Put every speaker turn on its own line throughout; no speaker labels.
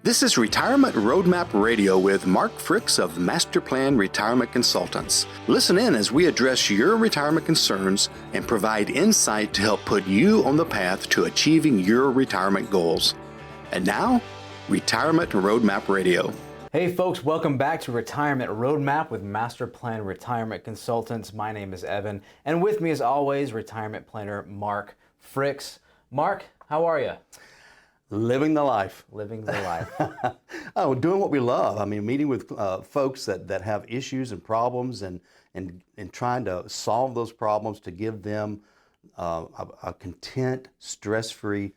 This is Retirement Roadmap Radio with Mark Fricks of Master Plan Retirement Consultants. Listen in as we address your retirement concerns and provide insight to help put you on the path to achieving your retirement goals. And now, Retirement Roadmap Radio.
Hey folks, welcome back to Retirement Roadmap with Master Plan Retirement Consultants. My name is Evan, and with me as always, retirement planner Mark Fricks. Mark, how are you?
Living the life.
Living the life.
Doing what we love. I mean, meeting with folks that have issues and problems and trying to solve those problems to give them a content, stress-free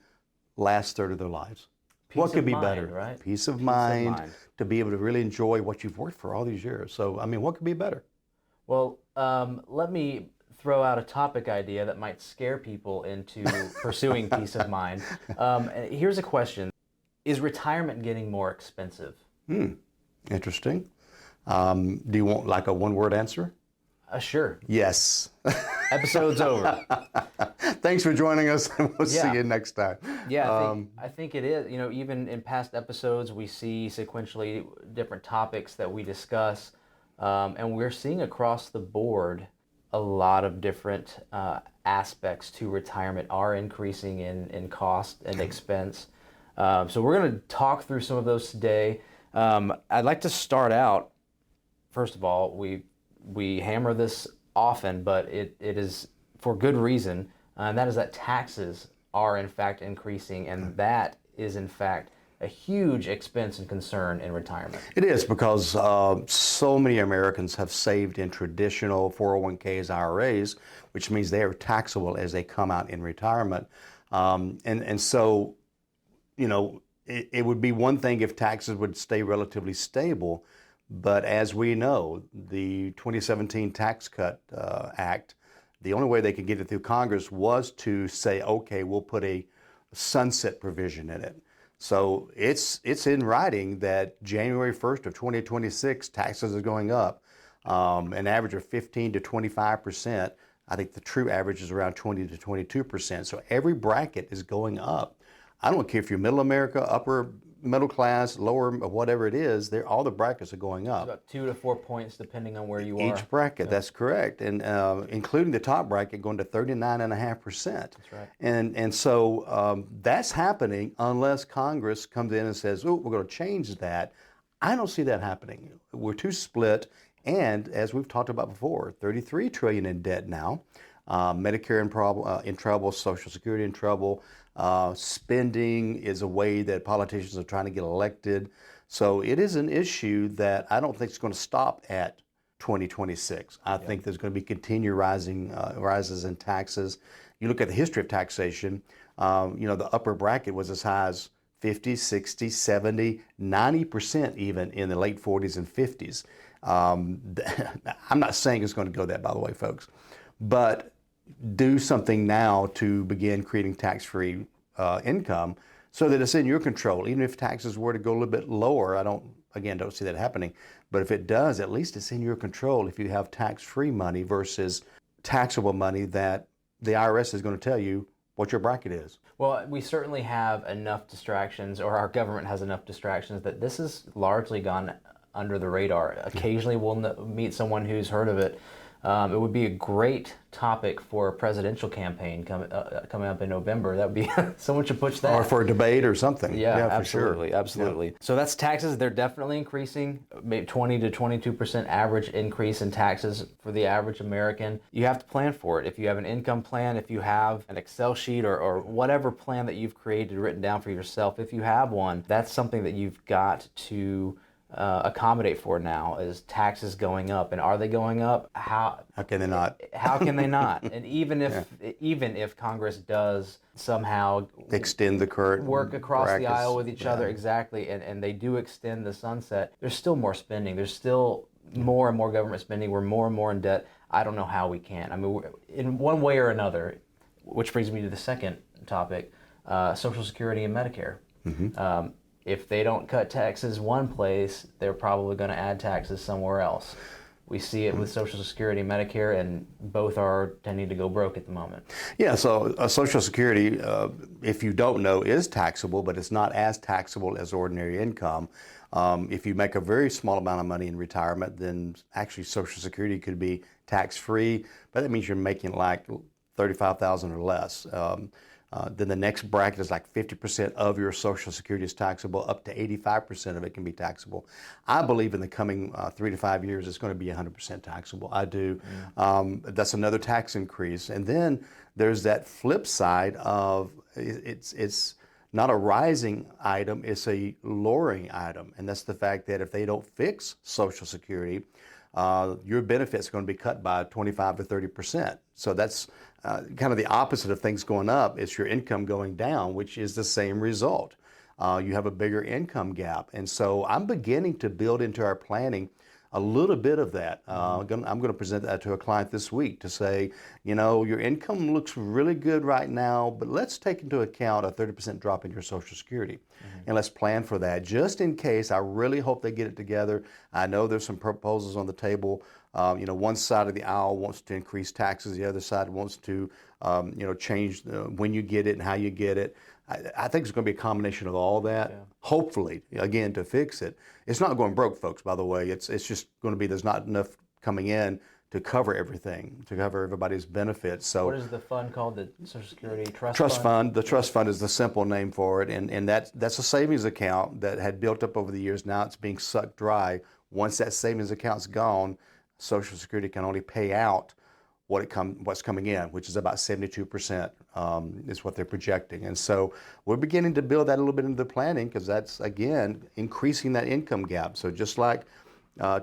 last third of their lives. What could be better?
Right?
Peace of mind, to be able to really enjoy what you've worked for all these years. So, I mean, what could be better?
Well, let me throw out a topic idea that might scare people into pursuing peace of mind. Here's a question. Is retirement getting more expensive?
Interesting. Do you want like a one-word answer?
Sure.
Yes.
Episode's over.
Thanks for joining us, and we'll see you next time.
Yeah, I think it is. You know, even in past episodes, we see sequentially different topics that we discuss, and we're seeing across the board a lot of different aspects to retirement are increasing in cost and expense. So we're going to talk through some of those today. I'd like to start out, first of all, we hammer this often, but it is for good reason, and that is that taxes are in fact increasing, and that is in fact a huge expense and concern in retirement. It
is, because so many Americans have saved in traditional 401ks, IRAs, which means they are taxable as they come out in retirement. And so, you know, it would be one thing if taxes would stay relatively stable, but as we know, the 2017 Tax Cut Act, the only way they could get it through Congress was to say, okay, we'll put a sunset provision in it. So it's in writing that January 1st of 2026, taxes are going up, an average of 15 to 25%. I think the true average is around 20 to 22%. So every bracket is going up. I don't care if you're middle America, upper middle class, lower, whatever it is, all the brackets are going up.
About 2 to 4 points depending on where you are.
Each bracket, that's correct. And including the top bracket going to 39.5%.
That's right.
And so that's happening unless Congress comes in and says, oh, we're going to change that. I don't see that happening. We're too split. And as we've talked about before, $33 trillion in debt now. Medicare in trouble, Social Security in trouble. Spending is a way that politicians are trying to get elected. So it is an issue that I don't think is going to stop at 2026. I think there's going to be continued rises in taxes. You look at the history of taxation, you know, the upper bracket was as high as 50, 60, 70, 90% even in the late 40s and 50s. I'm not saying it's going to go that, by the way, folks, but do something now to begin creating tax-free income so that it's in your control. Even if taxes were to go a little bit lower, I don't see that happening. But if it does, at least it's in your control if you have tax-free money versus taxable money that the IRS is going to tell you what your bracket is.
Well, we certainly have enough distractions, or our government has enough distractions, that this has largely gone under the radar. Occasionally we'll meet someone who's heard of it. It would be a great topic for a presidential campaign coming up in November. That would be, someone should push that.
Or for a debate or something.
Yeah,
for
absolutely,
sure.
Absolutely. Yeah. So that's taxes. They're definitely increasing, maybe 20 to 22% average increase in taxes for the average American. You have to plan for it. If you have an income plan, if you have an Excel sheet or whatever plan that you've created, written down for yourself, if you have one, that's something that you've got to accommodate for now, is taxes going up. And are they going up? How
can they not?
How can they not? And even if Congress does somehow
extend the current
work across
brackets,
the aisle with each other, exactly, and they do extend the sunset, there's still more spending. There's still more and more government spending. We're more and more in debt. I don't know how we can. I mean, in one way or another, which brings me to the second topic, Social Security and Medicare. Mm-hmm. If they don't cut taxes one place, they're probably going to add taxes somewhere else. We see it with Social Security and Medicare, and both are tending to go broke at the moment.
Yeah, so Social Security, if you don't know, is taxable, but it's not as taxable as ordinary income. If you make a very small amount of money in retirement, then actually Social Security could be tax-free, but that means you're making like $35,000 or less. Then the next bracket is like 50% of your Social Security is taxable, up to 85% of it can be taxable. I believe in the coming 3 to 5 years it's going to be 100% taxable. I do. That's another tax increase. And then there's that flip side of it's not a rising item, it's a lowering item. And that's the fact that if they don't fix Social Security, your benefits are going to be cut by 25 to 30%. So that's kind of the opposite of things going up. It's your income going down, which is the same result. You have a bigger income gap. And so I'm beginning to build into our planning a little bit of that. I'm going to present that to a client this week to say, you know, your income looks really good right now, but let's take into account a 30% drop in your Social Security. And let's plan for that just in case. I really hope they get it together. I know there's some proposals on the table. You know, one side of the aisle wants to increase taxes. The other side wants to, you know, change when you get it and how you get it. I think it's going to be a combination of all that, hopefully, again, to fix it. It's not going broke, folks, by the way. It's just going to be there's not enough coming in to cover everything, to cover everybody's benefits. So
what is the fund called? The Social Security
Trust Fund. The Trust Fund is the simple name for it. And that's a savings account that had built up over the years. Now it's being sucked dry. Once that savings account's gone, Social Security can only pay out what's coming in, which is about 72% is what they're projecting. And so we're beginning to build that a little bit into the planning because that's, again, increasing that income gap. So just like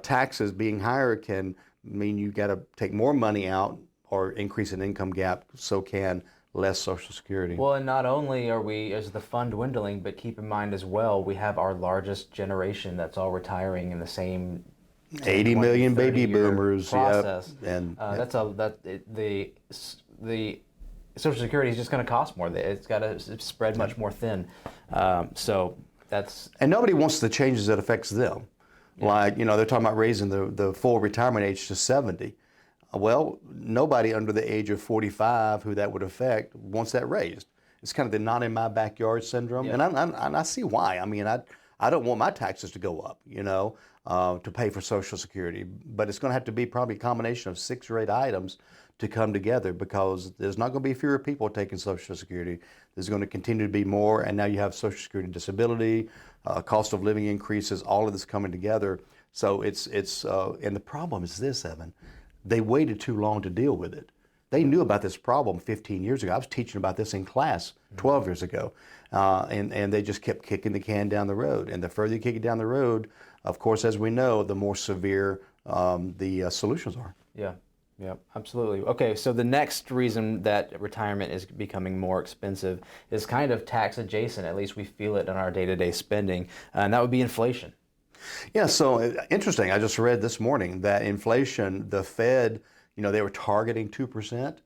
taxes being higher can mean you got to take more money out or increase an income gap, so can less Social Security.
Well, and not only is the fund dwindling, but keep in mind as well, we have our largest generation that's all retiring in the same
80 million baby boomers.
Process.
Yep. And
the Social Security is just going to cost more. It's got to spread much more thin. So that's.
And nobody wants the changes that affects them. Like, you know, they're talking about raising the full retirement age to 70. Well, nobody under the age of 45 who that would affect wants that raised. It's kind of the not in my backyard syndrome.
Yeah.
And I see why. I mean, I don't want my taxes to go up, you know, to pay for Social Security. But it's going to have to be probably a combination of 6 or 8 items to come together because there's not going to be fewer people taking Social Security. There's going to continue to be more. And now you have Social Security disability, cost of living increases, all of this coming together. So it's and the problem is this, Evan. They waited too long to deal with it. They knew about this problem 15 years ago. I was teaching about this in class 12 years ago. And they just kept kicking the can down the road. And the further you kick it down the road, of course, as we know, the more severe the solutions are.
Yeah, absolutely. Okay, so the next reason that retirement is becoming more expensive is kind of tax adjacent. At least we feel it in our day-to-day spending, and that would be inflation.
Yeah, so interesting. I just read this morning that inflation, the Fed, you know, they were targeting 2%.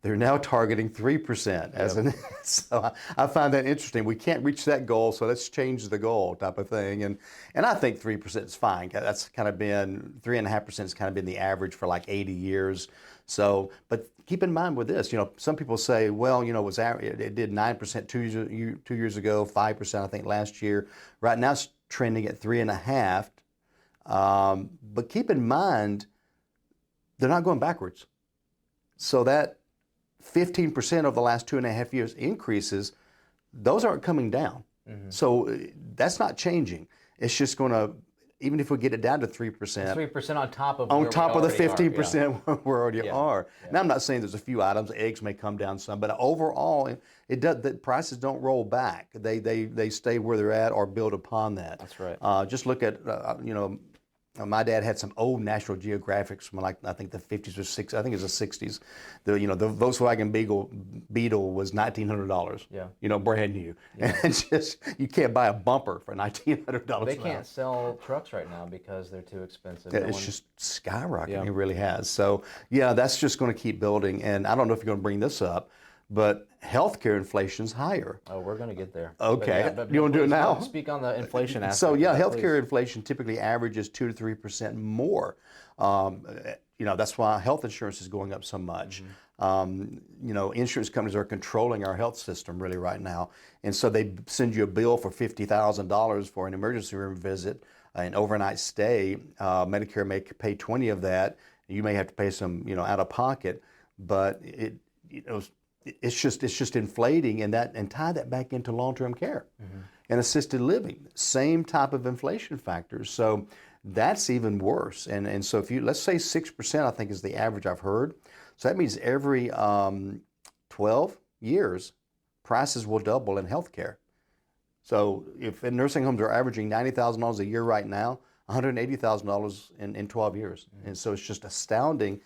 They're now targeting 3%. So I find that interesting. We can't reach that goal, so let's change the goal type of thing. And I think 3% is fine. That's kind of been, 3.5% has kind of been the average for like 80 years. So, but keep in mind with this, you know, some people say, well, you know, it did 9% 2 years ago, 5% I think last year. Right now it's trending at 3.5%. But keep in mind, they're not going backwards. So that 15% of the last 2.5 years increases, those aren't coming down. So that's not changing. It's just going to, even if we get it down to 3%.
3% on top of
the 15% we already are.
Yeah.
Now I'm not saying there's a few items, eggs may come down some, but overall, the prices don't roll back. They stay where they're at or build upon that.
That's right.
Just look at, you know, my dad had some old National Geographics from like I think the 50s or 60s. I think it was the 60s. The Volkswagen Beetle was $1,900.
Yeah.
You know, brand new. Yeah. And it's just you can't buy a bumper for $1,900.
They can't sell trucks right now because they're too expensive.
Yeah, it's just skyrocketing. Yeah. It really has. So yeah, that's just going to keep building. And I don't know if you're going to bring this up, but healthcare inflation's higher.
Oh, we're going to get there.
Okay, you want to do it
please,
now?
Speak on the inflation aspect.
So yeah,
of that,
healthcare
please.
inflation typically averages 2 to 3% more. Um, that's why health insurance is going up so much. Insurance companies are controlling our health system really right now, and so they send you a bill for $50,000 for an emergency room visit, an overnight stay. Medicare may pay 20 of that. You may have to pay some, out of pocket, but it's just inflating, and tie that back into long-term care and assisted living. Same type of inflation factors. So that's even worse. And so if let's say 6%, I think is the average I've heard. So that means every 12 years, prices will double in healthcare. So if in nursing homes are averaging $90,000 a year right now, $180,000 in 12 years. And so it's just astounding.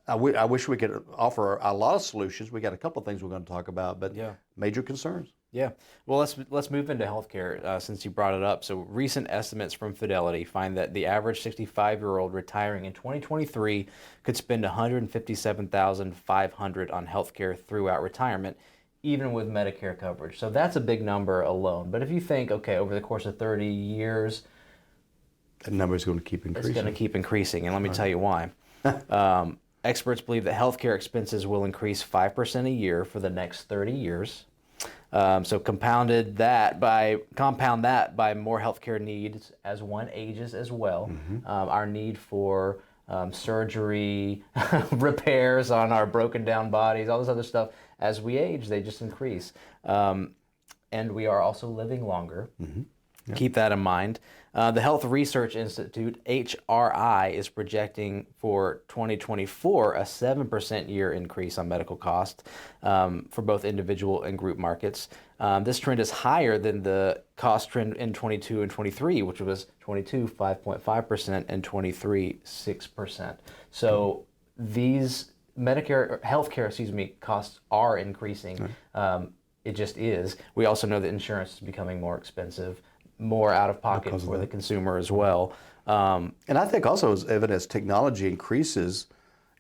I wish we could offer a lot of solutions. We got a couple of things we're going to talk about, but major concerns.
Yeah. Well, let's move into healthcare since you brought it up. So recent estimates from Fidelity find that the average 65-year-old retiring in 2023 could spend $157,500 on healthcare throughout retirement, even with Medicare coverage. So that's a big number alone. But if you think, okay, over the course of 30 years,
that number is going to keep increasing.
It's going to keep increasing, and let me tell you why. Experts believe that healthcare expenses will increase 5% a year for the next 30 years. So compound that by more healthcare needs as one ages as well. Our need for surgery, repairs on our broken down bodies, all this other stuff. As we age, they just increase. And we are also living longer. Yep. Keep that in mind. The Health Research Institute, HRI, is projecting for 2024 a 7% year increase on medical costs for both individual and group markets. This trend is higher than the cost trend in 22 and 23, which was 22, 5.5%, and 23, 6%. So these healthcare, costs are increasing. It just is. We also know that insurance is becoming more expensive, more out of pocket for the consumer as well.
And I think also as technology increases,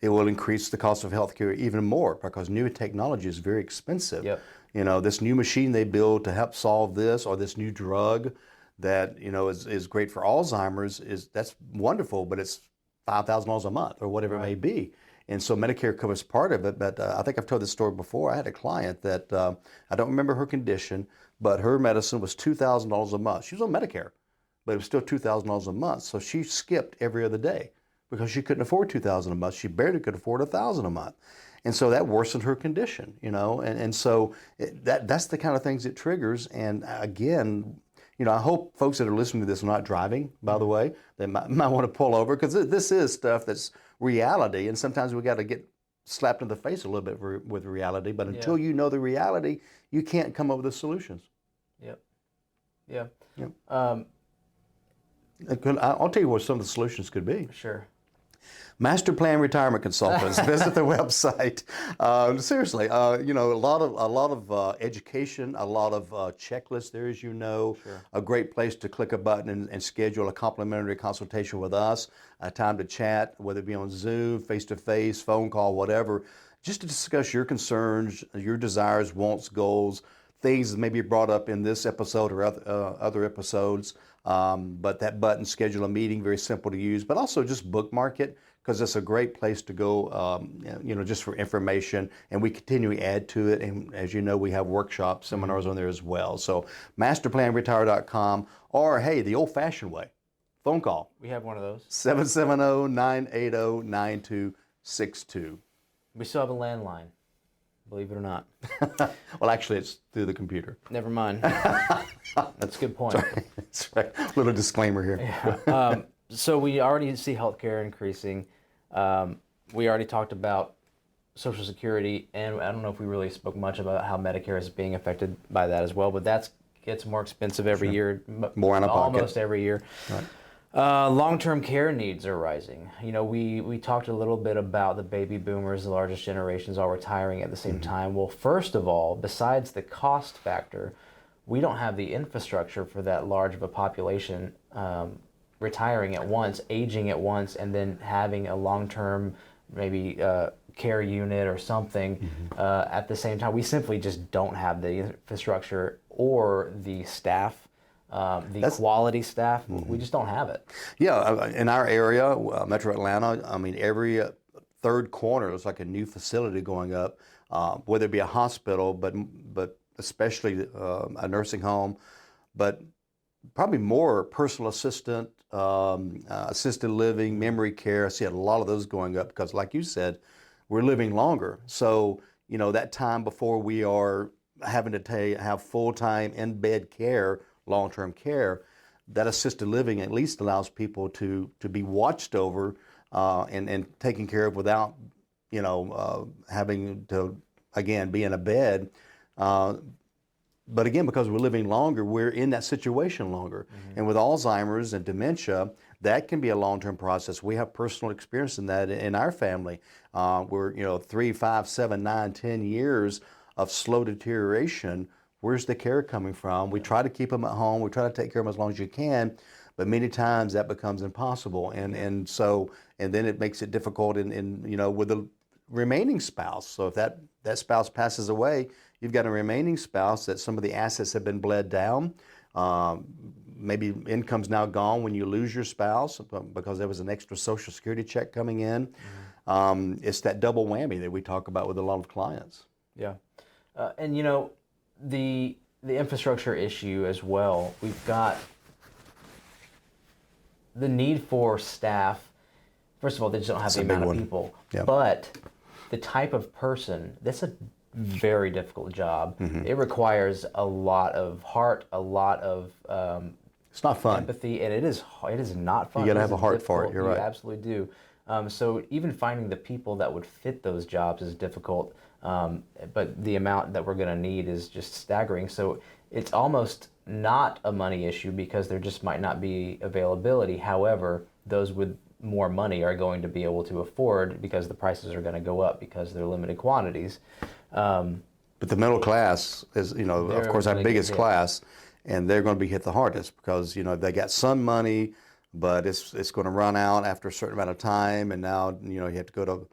it will increase the cost of healthcare even more because new technology is very expensive.
Yep.
This new machine they build to help solve this, or this new drug that is great for Alzheimer's, that's wonderful, but it's $5,000 a month or whatever it may be. And so Medicare covers part of it, but I think I've told this story before. I had a client that, I don't remember her condition, but her medicine was $2,000 a month. She was on Medicare, but it was still $2,000 a month. So she skipped every other day because she couldn't afford $2,000 a month. She barely could afford $1,000 a month. And so that worsened her condition, and so that's the kind of things it triggers. And again, I hope folks that are listening to this are not driving, by the way. They might want to pull over because this is stuff that's reality. And sometimes we got to get slapped in the face a little bit with reality. But until you know the reality, you can't come up with the solutions.
Yep. Yeah.
Yep. I'll tell you what some of the solutions could be.
Sure.
Master Plan Retirement Consultants. Visit the website. Seriously, a lot of education, a lot of checklists there, as you know.
Sure.
A great place to click a button and schedule a complimentary consultation with us. A time to chat, whether it be on Zoom, face-to-face, phone call, whatever, just to discuss your concerns, your desires, wants, goals, things that may be brought up in this episode or other episodes. But that button, schedule a meeting, very simple to use, but also just bookmark it because it's a great place to go, just for information. And we continually add to it. And as you know, we have workshops, seminars on there as well. So masterplanretire.com, or hey, the old-fashioned way, phone call.
We have one of those.
770-980-9262.
We still have a landline, believe it or not.
Well, actually, it's through the computer.
Never mind. That's a good point.
Sorry. That's right. Little disclaimer here.
Yeah. So we already see healthcare increasing. We already talked about Social Security, and I don't know if we really spoke much about how Medicare is being affected by that as well, but that gets more expensive every year.
More out of pocket.
Almost every year.
Right.
Long-term care needs are rising. We talked a little bit about the baby boomers, the largest generations, all retiring at the same time. Well, first of all, besides the cost factor, we don't have the infrastructure for that large of a population retiring at once, aging at once, and then having a long-term maybe care unit or something. At the same time, we simply just don't have the infrastructure or the staff, quality staff. We just don't have it.
Yeah, in our area, Metro Atlanta, I mean, every third corner there's like a new facility going up, whether it be a hospital, but especially a nursing home, but probably more personal assistant, assisted living, memory care. I see a lot of those going up because, like you said, we're living longer. So, that time before we are having to have full-time in-bed care, long-term care, that assisted living at least allows people to be watched over and taken care of without, having to, again, be in a bed. But again, because we're living longer, we're in that situation longer. And with Alzheimer's and dementia, that can be a long-term process. We have personal experience in that in our family. We're 3, 5, 7, 9, 10 years of slow deterioration. Where's the care coming from? We try to keep them at home. We try to take care of them as long as you can, but many times that becomes impossible. And then it makes it difficult with the remaining spouse. So if that spouse passes away, you've got a remaining spouse that some of the assets have been bled down. Maybe income's now gone when you lose your spouse because there was an extra Social Security check coming in. It's that double whammy that we talk about with a lot of clients.
Yeah. And the infrastructure issue as well. We've got the need for staff. First of all, they just don't have the amount of people.
Yeah.
But the type of person, that's a very difficult job. It requires a lot of heart, a lot of
it's not fun.
empathy, and it is not fun.
You got to have a heart
difficult.
for it. You're right.
You absolutely do. So even finding the people that would fit those jobs is difficult. But the amount that we're going to need is just staggering. So it's almost not a money issue because there just might not be availability. However, those with more money are going to be able to afford because the prices are going to go up because they're limited quantities.
But the middle class is, of course, our biggest class, and they're going to be hit the hardest because, they got some money, but it's going to run out after a certain amount of time, and now, you have to go to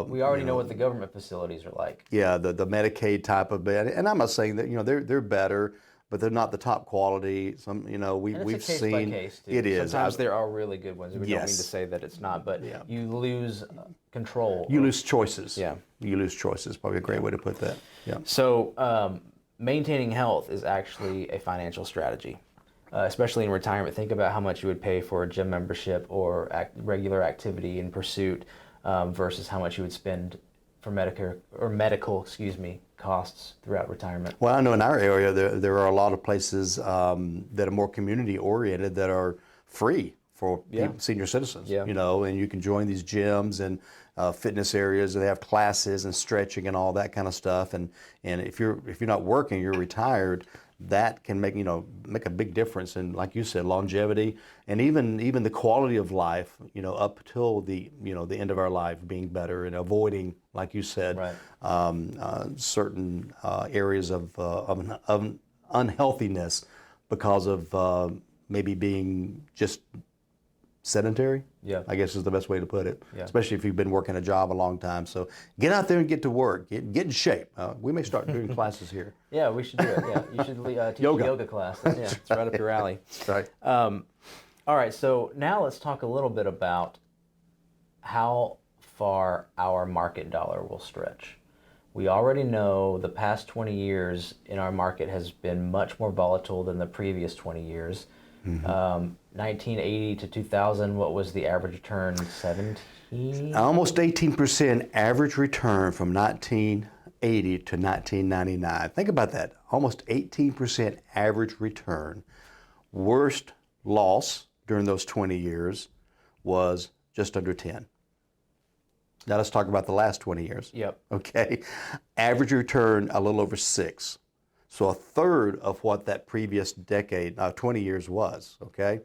we already know what the government facilities are like.
Yeah, the Medicaid type of bed, and I'm not saying that they're better, but they're not the top quality. Some we've
case
seen
by case, too.
It is.
Sometimes there are really good ones. We don't mean to say that it's not, but you lose control.
You lose choices.
Yeah,
you lose choices. Probably a great way to put that. Yeah.
So maintaining health is actually a financial strategy, especially in retirement. Think about how much you would pay for a gym membership or regular activity in pursuit. Versus how much you would spend for medical costs throughout retirement.
Well, I know in our area there are a lot of places that are more community oriented that are free for senior citizens. Yeah. And you can join these gyms and fitness areas, and they have classes and stretching and all that kind of stuff. And if you're not working, you're retired. That can make a big difference in, like you said, longevity and even the quality of life. Up till the the end of our life being better and avoiding, like you said, certain areas of unhealthiness because of maybe being just sedentary. Yeah, I guess is the best way to put it. Yeah. Especially if you've been working a job a long time. So get out there and get to work. Get in shape. We may start doing classes here.
Yeah, we should do it. Yeah, you should teach a yoga class. It's right up your alley.
That's right.
All right. So now let's talk a little bit about how far our market dollar will stretch. We already know the past 20 years in our market has been much more volatile than the previous 20 years. 1980 to 2000, what was the average return? 17?
Almost 18% average return from 1980 to 1999. Think about that. Almost 18% average return. Worst loss during those 20 years was just under 10. Now let's talk about the last 20 years.
Yep.
Okay. Average return a little over 6. So a third of what that previous decade, 20 years was, okay?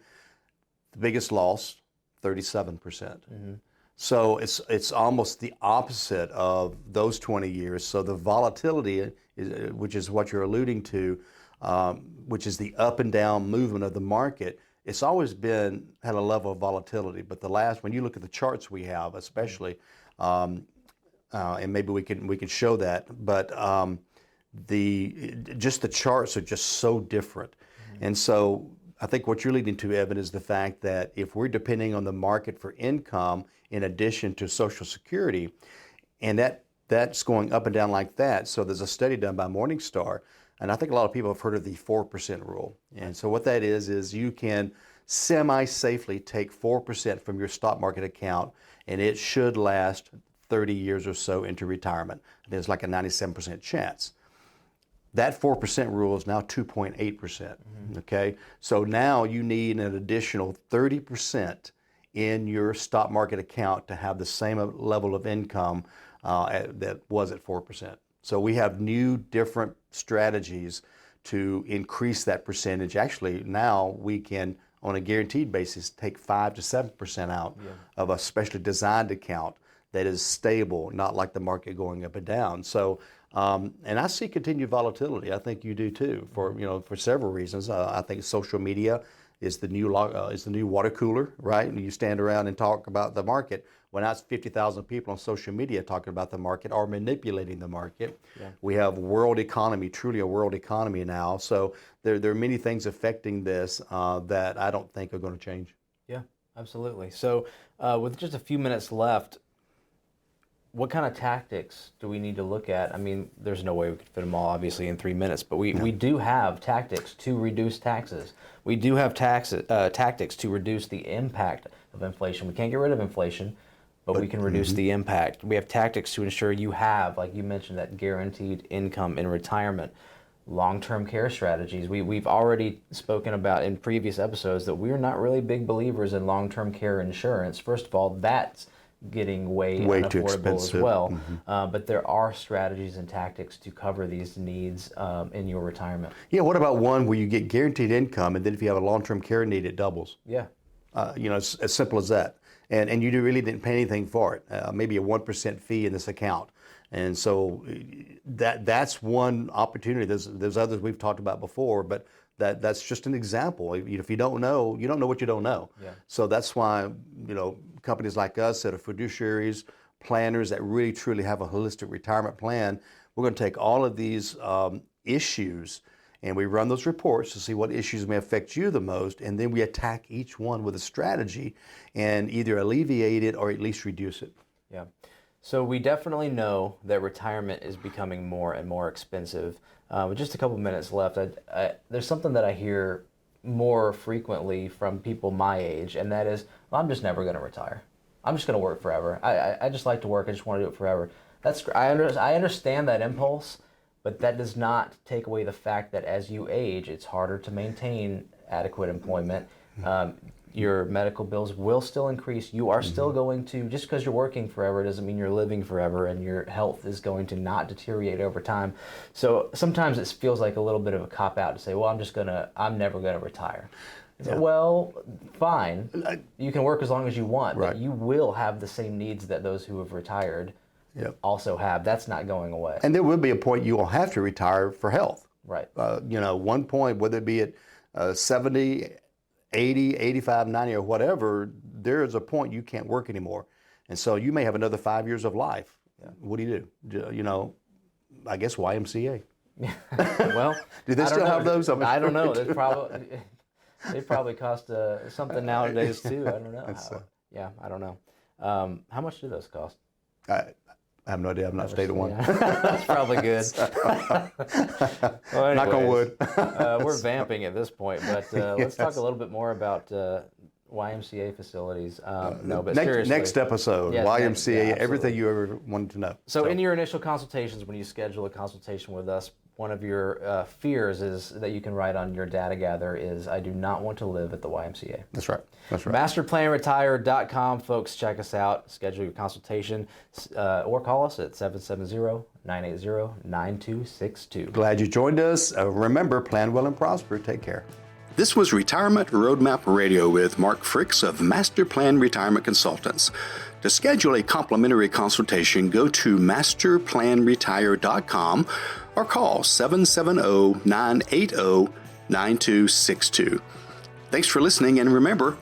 The biggest loss, 37%. Mm-hmm. So it's almost the opposite of those 20 years. So the volatility, which is what you're alluding to, which is the up and down movement of the market, it's always had a level of volatility. But when you look at the charts we have, especially, and maybe we can show that. But the charts are just so different, and so I think what you're leading to, Evan, is the fact that if we're depending on the market for income in addition to Social Security, and that's going up and down like that. So there's a study done by Morningstar, and I think a lot of people have heard of the 4% rule. And so what that is you can semi-safely take 4% from your stock market account, and it should last 30 years or so into retirement. There's like a 97% chance. That 4% rule is now 2.8%. Okay, so now you need an additional 30% in your stock market account to have the same level of income that was at 4%. So we have new different strategies to increase that percentage. Actually, now we can, on a guaranteed basis, take 5 to 7% out of a specially designed account that is stable, not like the market going up and down. So, and I see continued volatility. I think you do too, for several reasons. I think social media is the new water cooler, right? And you stand around and talk about the market. Well, now it's 50,000 people on social media talking about the market or manipulating the market. Yeah. We have world economy, truly a world economy now. So there are many things affecting this that I don't think are going to change.
Yeah, absolutely. So with just a few minutes left, what kind of tactics do we need to look at? I mean, there's no way we could fit them all, obviously, in 3 minutes, but we do have tactics to reduce taxes. We do have tactics to reduce the impact of inflation. We can't get rid of inflation, but we can reduce the impact. We have tactics to ensure you have, like you mentioned, that guaranteed income in retirement. Long-term care strategies. We've already spoken about in previous episodes that we're not really big believers in long-term care insurance. First of all, that's getting way
too
unaffordable
expensive.
as well. But there are strategies and tactics to cover these needs in your retirement.
Yeah, what about one where you get guaranteed income, and then if you have a long-term care need, it doubles?
Yeah.
It's as simple as that. And you really didn't pay anything for it, maybe a 1% fee in this account. And so that's one opportunity. There's others we've talked about before, but that's just an example. If you don't know, you don't know what you don't know. Yeah. So that's why, companies like us that are fiduciaries, planners that really truly have a holistic retirement plan, we're going to take all of these issues and we run those reports to see what issues may affect you the most, and then we attack each one with a strategy and either alleviate it or at least reduce it.
Yeah. So we definitely know that retirement is becoming more and more expensive. With just a couple minutes left, there's something that I hear more frequently from people my age, and that is, well, I'm just never going to retire. I'm just going to work forever. I just like to work. I just want to do it forever. I understand that impulse, but that does not take away the fact that as you age, it's harder to maintain adequate employment. Your medical bills will still increase. You are still going to, just because you're working forever doesn't mean you're living forever, and your health is going to not deteriorate over time. So sometimes it feels like a little bit of a cop-out to say, well, I'm never going to retire. Yeah. Well, fine. You can work as long as you want, but you will have the same needs that those who have retired also have. That's not going away.
And there will be a point you will have to retire for health.
Right.
One point, whether it be at 70, 80, 85, 90, or whatever, there is a point you can't work anymore. And so you may have another 5 years of life. Yeah. What do you do? I guess YMCA.
Well,
do they still have those?
I don't know. They probably cost something nowadays too. I don't know. I don't know. How much do those cost?
I have no idea. I've not stayed at one.
That's probably good. Well, anyways,
knock on wood.
We're vamping at this point, but let's talk a little bit more about YMCA facilities. But seriously.
Next episode, YMCA, everything you ever wanted to know.
So in your initial consultations, when you schedule a consultation with us, one of your fears is that you can write on your data gather is, I do not want to live at the YMCA.
That's right.
Masterplanretire.com, folks. Check us out. Schedule your consultation or call us at 770-980-9262.
Glad you joined us. Remember, plan well and prosper. Take care.
This was Retirement Roadmap Radio with Mark Fricks of Master Plan Retirement Consultants. To schedule a complimentary consultation, go to masterplanretire.com or call 770-980-9262. Thanks for listening, and remember,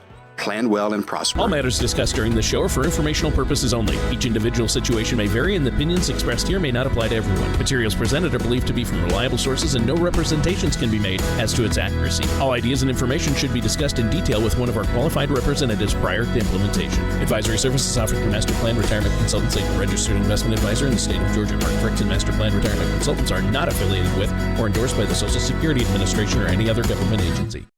plan well and prosper.
All matters discussed during this show are for informational purposes only. Each individual situation may vary, and the opinions expressed here may not apply to everyone. Materials presented are believed to be from reliable sources, and no representations can be made as to its accuracy. All ideas and information should be discussed in detail with one of our qualified representatives prior to implementation. Advisory services offered through Master Plan Retirement Consultants, a registered investment advisor in the state of Georgia. Mark Fricks and Master Plan Retirement Consultants are not affiliated with or endorsed by the Social Security Administration or any other government agency.